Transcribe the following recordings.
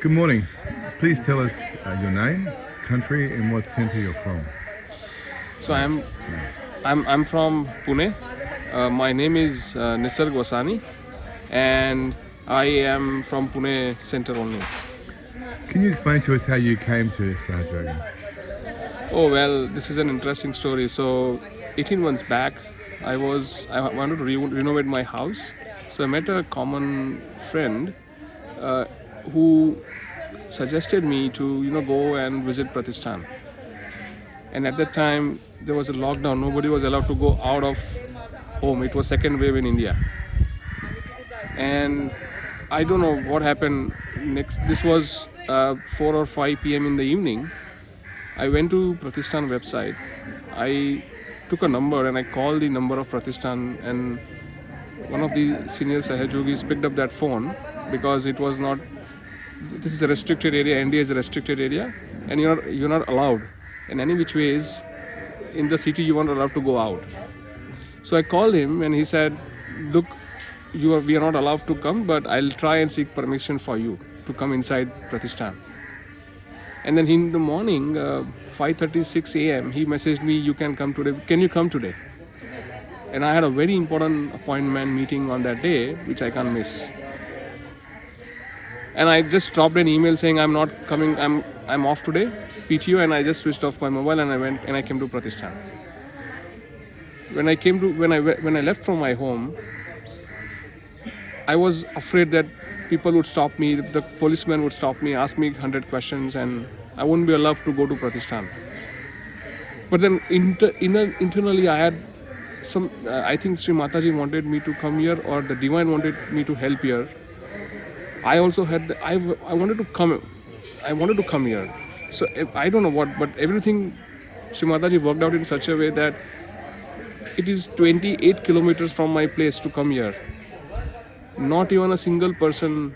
Good morning. Please tell us your name, country, and what centre you're from. So I'm from Pune. My name is Nisarg Wasani, and I am from Pune center only. Can you explain to us how you came to Sahaja Yoga? Oh well, this is an interesting story. So 18 months back, I wanted to renovate my house. So I met a common friend who suggested me to go and visit Pratistan. And at that time there was a lockdown. Nobody was allowed to go out of home. It was second wave in India, and I don't know what happened next. This was 4 or 5 p.m. in the evening. I went to Pratistan website. I took a number and I called the number of Pratistan, and one of the senior Sahaja Yogis picked up that phone because it was not. This is a restricted area. India is a restricted area, and you're not allowed in any which ways. In the city, you weren't allowed to go out. So I called him, and he said, "Look, we are not allowed to come, but I'll try and seek permission for you to come inside Pratistan." And then in the morning, 5:36 a.m., he messaged me, "You can come today. Can you come today?" And I had a very important appointment meeting on that day, which I can't miss. And I just dropped an email saying I'm not coming. I'm off today, PTO, and I just switched off my mobile and I came to Pratistan. When I left from my home, I was afraid that people would stop me, the policeman would stop me, ask me 100 questions, and I wouldn't be allowed to go to Pratistan. But then internally I had some, I think Shri Mataji wanted me to come here, or the divine wanted me to help here. I also had, I wanted to come here. So I don't know what, but everything Shri Mataji worked out in such a way that it is 28 kilometers from my place to come here. Not even a single person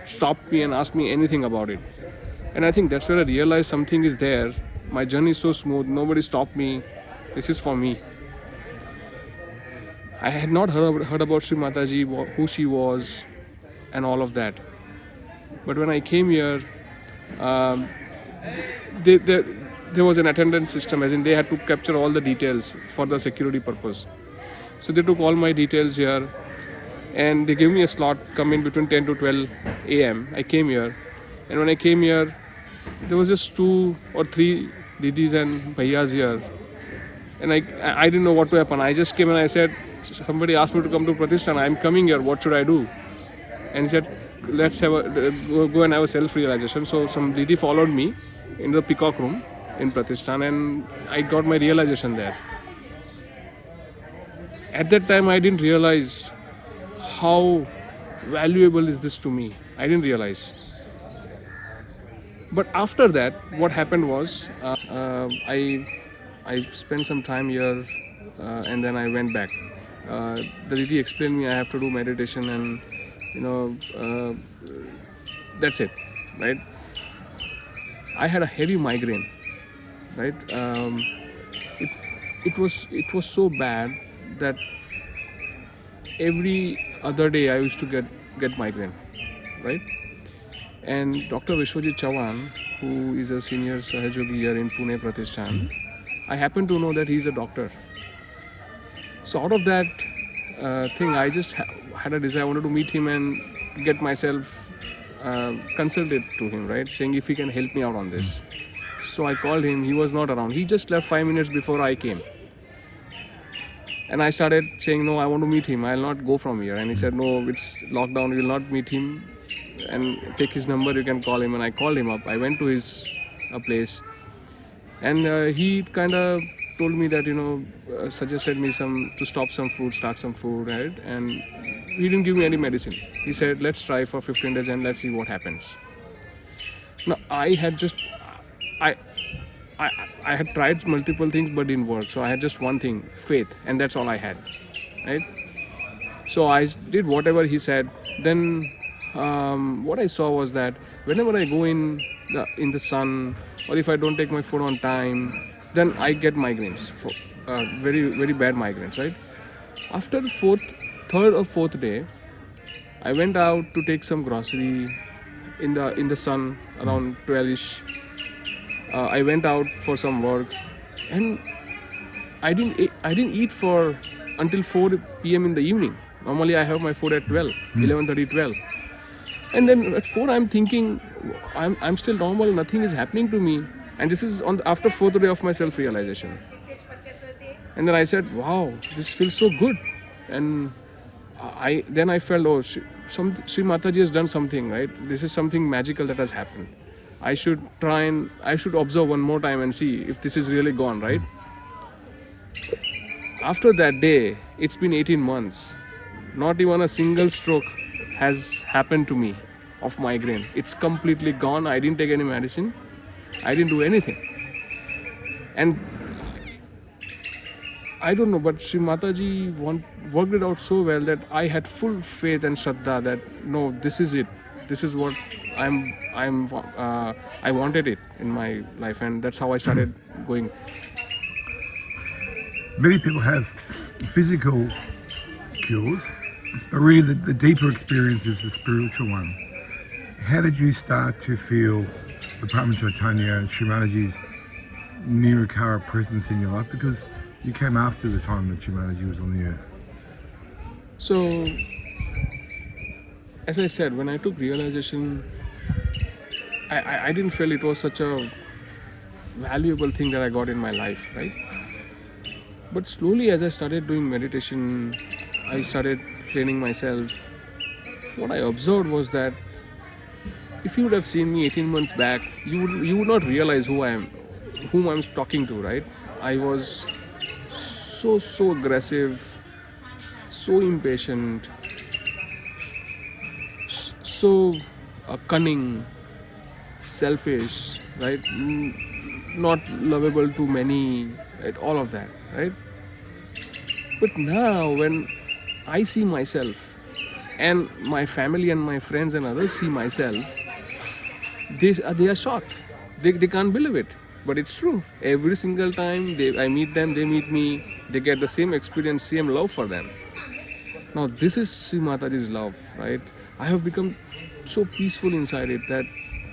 stopped me and asked me anything about it. And I think that's where I realized something is there. My journey is so smooth, nobody stopped me. This is for me. I had not heard about Shri Mataji, who she was, and all of that. But when I came here, there was an attendance system, as in they had to capture all the details for the security purpose. So they took all my details here, and they gave me a slot, come in between 10 to 12 a.m. I came here, and when I came here, there was just 2 or 3 didis and bhaiyas here, and I didn't know what to happen. I just came and I said, somebody asked me to come to Pratistan, I'm coming here, what should I do? And he said, let's go and have a self-realization. So some didi followed me in the peacock room in Pratistan, and I got my realization there. At that time I didn't realize how valuable is this to me. I didn't realize. But after that, what happened was, I spent some time here, and then I went back. The Didi explained me I have to do meditation, and that's it, right? I had a heavy migraine, right? It was so bad that every other day I used to get migraine, right? And Dr. Vishwajit Chauhan, who is a senior Sahaja Yogi here in Pune, Pratistan, I happen to know that he's a doctor. So out of that thing, I just had a desire. I wanted to meet him and get myself consulted to him, right? Saying if he can help me out on this. So I called him. He was not around. He just left 5 minutes before I came. And I started saying, no, I want to meet him. I'll not go from here. And he said, no, it's lockdown. We will not meet him. And take his number. You can call him. And I called him up. I went to his place. And he kind of told me that, suggested me to stop some food, start some food, right? And he didn't give me any medicine. He said, let's try for 15 days and let's see what happens. Now, I had tried multiple things but didn't work. So I had just one thing, faith, and that's all I had, right? So I did whatever he said. Then what I saw was that whenever I go in the sun, or if I don't take my food on time, then I get migraines, very, very bad migraines, right? After the third or fourth day, I went out to take some grocery in the sun around 12ish. I went out for some work, and I didn't eat for until 4 p.m. in the evening. Normally I have my food at 12, 11:30, 12. And then at 4 I'm thinking, I'm still normal, nothing is happening to me. And this is after 4th day of my self-realization. And then I said, wow, this feels so good. And I felt, oh, Shri Mataji has done something, right? This is something magical that has happened. I should observe one more time and see if this is really gone, right? After that day, it's been 18 months. Not even a single stroke has happened to me of migraine. It's completely gone. I didn't take any medicine. I didn't do anything. And I don't know, but Shri Mataji worked it out so well that I had full faith and shraddha that no, this is it. This is what I wanted it in my life, and that's how I started going. Many people have physical cures, but really the deeper experience is the spiritual one. How did you start to feel the Brahma Chaitanya, Shri Mataji's Nirakara presence in your life? Because you came after the time that Shri Mataji was on the earth. So, as I said, when I took realization, I didn't feel it was such a valuable thing that I got in my life, right? But slowly as I started doing meditation, I started training myself. What I observed was that if you would have seen me 18 months back, you would not realize whom I'm talking to, right? I was so aggressive, so impatient, so cunning, selfish, right? Not lovable to many, right? All of that, right? But now when I see myself and my family and my friends and others see myself, they are shocked. They can't believe it. But it's true. Every single time I meet them, they meet me, they get the same experience, same love for them. Now this is Shri Mataji's love, right? I have become so peaceful inside it that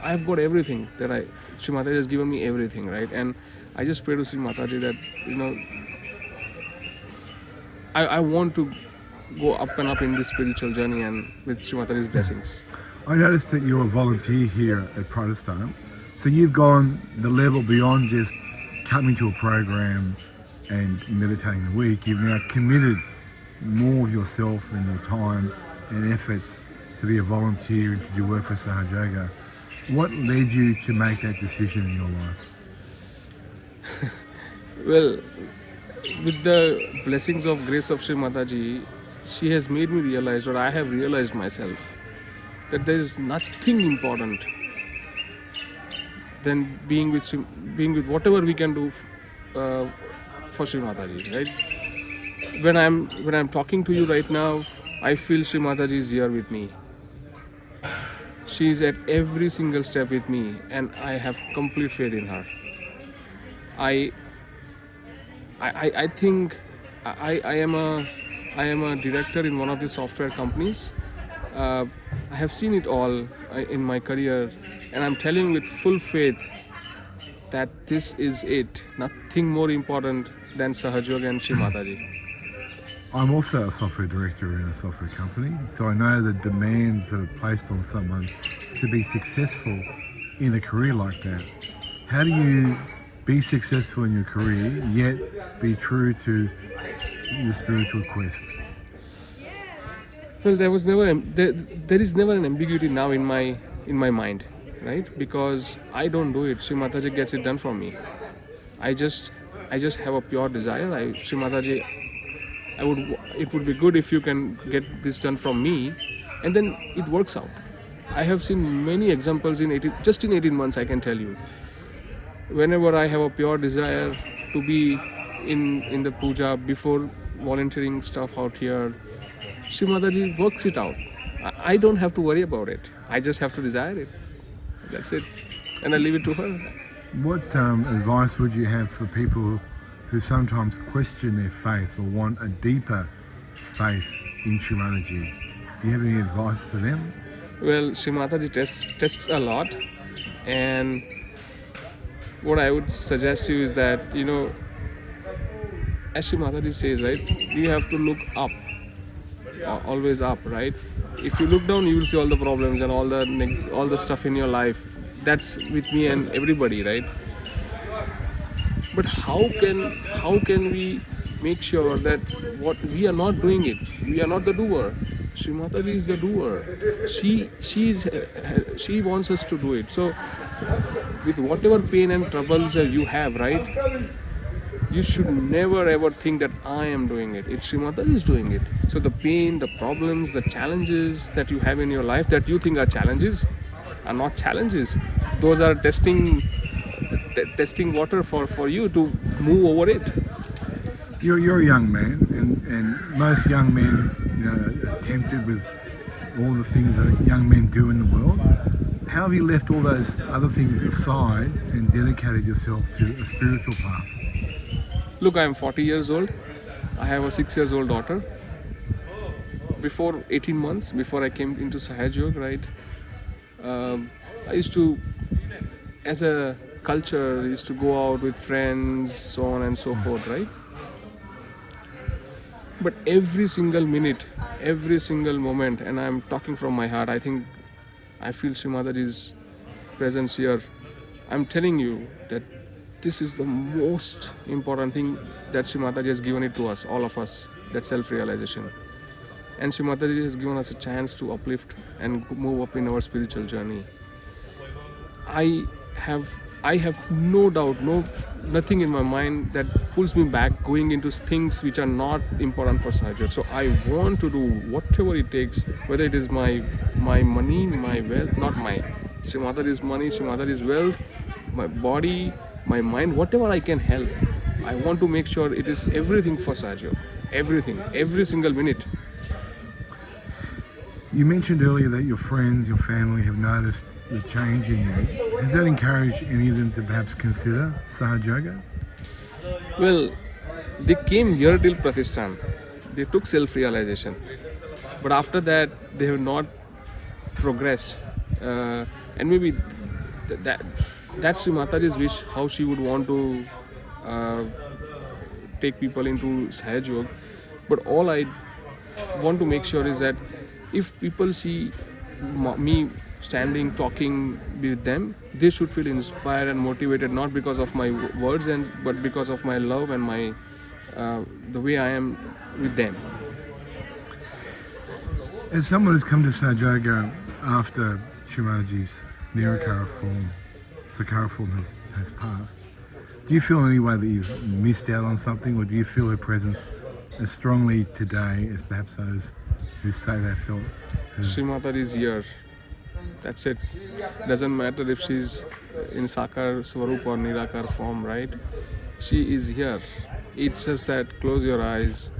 I have got everything that Shri Mataji has given me everything, right? And I just pray to Shri Mataji that, I want to go up and up in this spiritual journey and with Shri Mataji's blessings. I noticed that you're a volunteer here at Pratistan. So you've gone the level beyond just coming to a program and meditating a week. You've now committed more of yourself and your time and efforts to be a volunteer and to do work for Sahaja Yoga. What led you to make that decision in your life? Well, with the blessings of grace of Shri Mataji, she has made me realize, or I have realized myself, that there is nothing important than being with whatever we can do for Shri Mataji, right? When I'm talking to you right now, I feel Shri Mataji is here with me. She is at every single step with me, and I have complete faith in her. I think I am a director in one of the software companies. I have seen it all in my career, and I'm telling with full faith that this is it. Nothing more important than Sahaja Yoga and Shri Mataji. I'm also a software director in a software company, so I know the demands that are placed on someone to be successful in a career like that. How do you be successful in your career, yet be true to your spiritual quest? Well, there is never an ambiguity now in my mind, right? Because I don't do it. Shri Mataji gets it done for me. I just have a pure desire. Shri Mataji, it would be good if you can get this done from me, and then it works out. I have seen many examples in 18 months. I can tell you, whenever I have a pure desire to be in the puja before volunteering stuff out here, Shri Mataji works it out. I don't have to worry about it. I just have to desire it. That's it, and I leave it to her. What advice would you have for people who sometimes question their faith or want a deeper faith in Shri Mataji? Do you have any advice for them? Well, Shri Mataji tests a lot, and what I would suggest to you is that, as Shri Mataji says, right, you have to look up, always up, right? If you look down, you will see all the problems and all the stuff in your life. That's with me and everybody, right? But how can we make sure that what we are not doing it? We are not the doer. Shri Mataji is the doer. She wants us to do it. So with whatever pain and troubles that you have, right? You should never ever think that I am doing it. It's Shri Mataji is doing it. So the pain, the problems, the challenges that you have in your life that you think are challenges are not challenges. Those are testing water for you to move over it. You're a young man, and most young men, are tempted with all the things that young men do in the world. How have you left all those other things aside and dedicated yourself to a spiritual path? Look, I am 40 years old. I have a 6-year-old daughter. Before 18 months, before I came into Sahaja Yoga, right, I used to, as a culture, I used to go out with friends, so on and so forth, right? But every single minute, every single moment, and I'm talking from my heart, I feel Shri Mataji's presence here. I'm telling you that this is the most important thing that Shri Mataji has given it to us, all of us, that self-realization. And Shri Mataji has given us a chance to uplift and move up in our spiritual journey. I have no doubt, nothing in my mind that pulls me back going into things which are not important for Sahaja. So I want to do whatever it takes, whether it is my money, my wealth, not my. Shri Mataji's money, Shri Mataji's wealth, my body, my mind, whatever I can help. I want to make sure it is everything for Sahaja. Everything, every single minute. You mentioned earlier that your friends, your family have noticed the change in you. Has that encouraged any of them to perhaps consider Sahaja Yoga? Well, they came here till Pratistan. They took self-realization. But after that, they have not progressed. And maybe that's Shri Mataji's wish, how she would want to take people into Sahaja Yoga. But all I want to make sure is that if people see me standing, talking with them, they should feel inspired and motivated, not because of my words, but because of my love and my the way I am with them. As someone who's come to Sahaja Yoga after Shri Mataji's Nirakara form, Sakara form has passed, do you feel in any way that you've missed out on something, or do you feel her presence as strongly today as perhaps those who say they felt her? Shri Mataji is here. That's it. Doesn't matter if she's in Sakar, Swarup or Nirakar form, right? She is here. It's just that close your eyes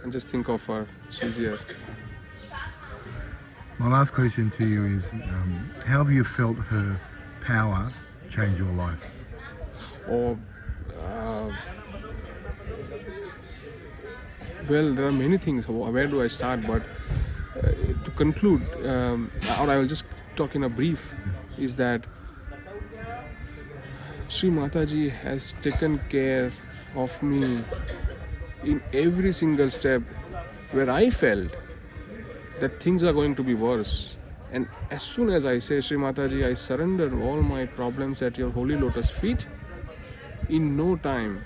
and just think of her. She's here. My last question to you is, how have you felt her power change your life? Or well, there are many things. Where do I start? But to conclude, or I will just talk in a brief, is that Shri Mataji has taken care of me in every single step where I felt that things are going to be worse. And as soon as I say, Shri Mataji, I surrender all my problems at your holy lotus feet, in no time,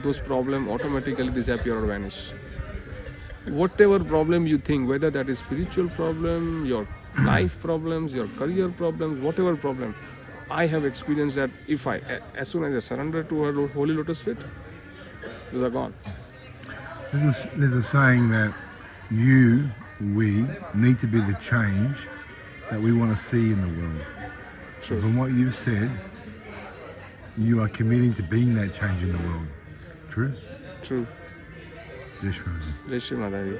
those problems automatically disappear or vanish. Whatever problem you think, whether that is spiritual problem, your life problems, your career problems, whatever problem, I have experienced that as soon as I surrender to her holy lotus feet, those are gone. There's a saying that we need to be the change that we want to see in the world. True. From what you've said, you are committing to being that change in the world. True? True. Jai Shri Mataji. Jai Shri Mataji.